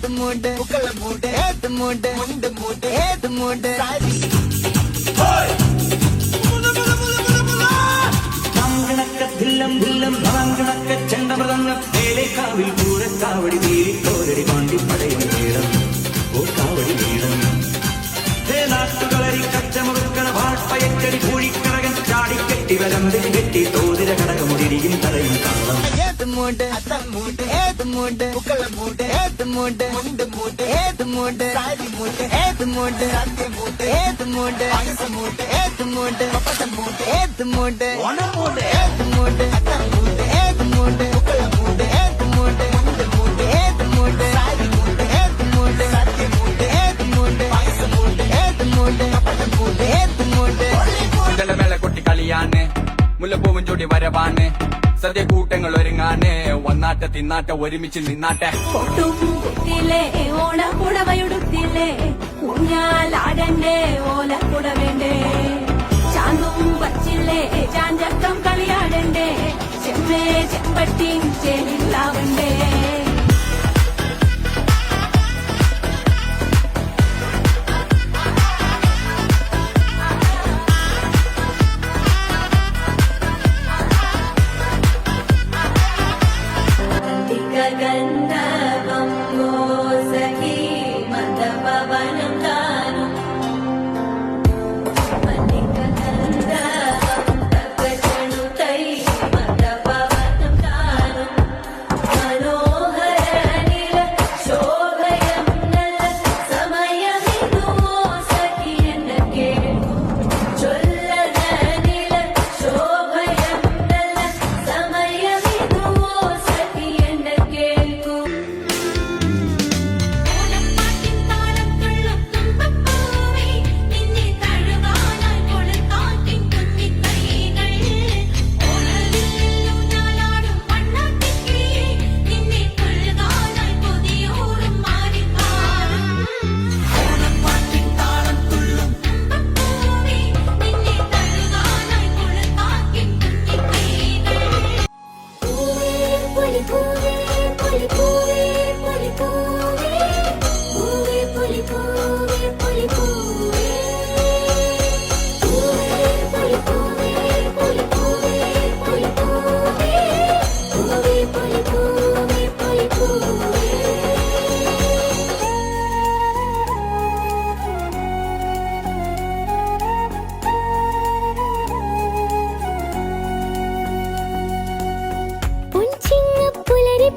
മൂട് മുക്കള മൂട് ഏത് മൂട് മുണ്ട് മൂട് ഏത് മൂട് ചെണ്ടമൃതങ്ങ വേലക്കാവിൽ പൂരക്കാവടി വീരിക്കോരടി പാണ്ടി പടയും വീടം ഓ കാവടി വീടം നാട്ടുകളരി കച്ചമുറുക്കണ വാഴ്പയറ്റടി പൂഴിക്കറകൻ ചാടിക്കെട്ടി വലമ്പലി കെട്ടി തോതിര കടകമുടിരിയും തലയും കള്ളം ഏത് മൂട് അത്തം മൂട് ഏത് മൂട് മുക്കള മൂട് ഏത് മൂട് മുണ്ട് മൂട് ഏത് മൂട് സാരി മൂട് ഏത് മൂട് സത്യ മൂട് ഏത് മൂട് പായസ മൂട് ഏത് മൂട് പപ്പടം മൂട് ഏത് മൂട് ഓണം മൂട് ഏത് മൂട് അത്തം മൂട് ഏത് മൂട് മുക്കള മൂട് ഏത് മൂട് മുണ്ട് മൂട് ഏത് മൂട് സാരി മൂട് ഏത് മൂട് സത്യ മൂട് ഏത് മൂട് പായസ മൂട് ഏത് മൂട് പപ്പടം മൂട് ഏത് മൂട് മേള കൊട്ടി കളിയാണ് മുല്ലപ്പൂവും ചൂടി വരവാണ് സദ്യ കൂട്ടങ്ങൾ ഒരുങ്ങാന് വന്നാട്ടെ തിന്നാട്ടെ ഒരുമിച്ച് നിന്നാട്ടെ ഓണക്കുടവയുടുത്തില്ലേ ഊഞ്ഞാലാടണ്ടേ ഓലക്കുട വേണ്ടേ ചാന്തും വച്ചില്ലേ ചാഞ്ചക്കം കളിയാടണ്ടേ ചെമ്മേ ചെമ്പട്ടി ചേലില്ലാവണ്ടേ ഗന്ധവം സഖി മന്ദപവനം താനും ഗന്ധവം തകചണു തൈ മന്ദപവനം താനും മനോഹര നില ശോഭയം നല്ല സമയമിതുവോ സഖി എന്ന കേൾക്കൂ ചൊല്ലന നില ശോഭയം നല്ല സമയമിതുവോ സഖി എന്ന കേൾക്കൂ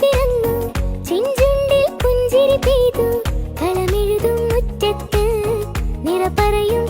പിറന്നു ചെഞ്ചുണ്ടിൽ പുഞ്ചിരി പെയ്തു കളമെഴുതും മുറ്റത്ത് നിറ പറയും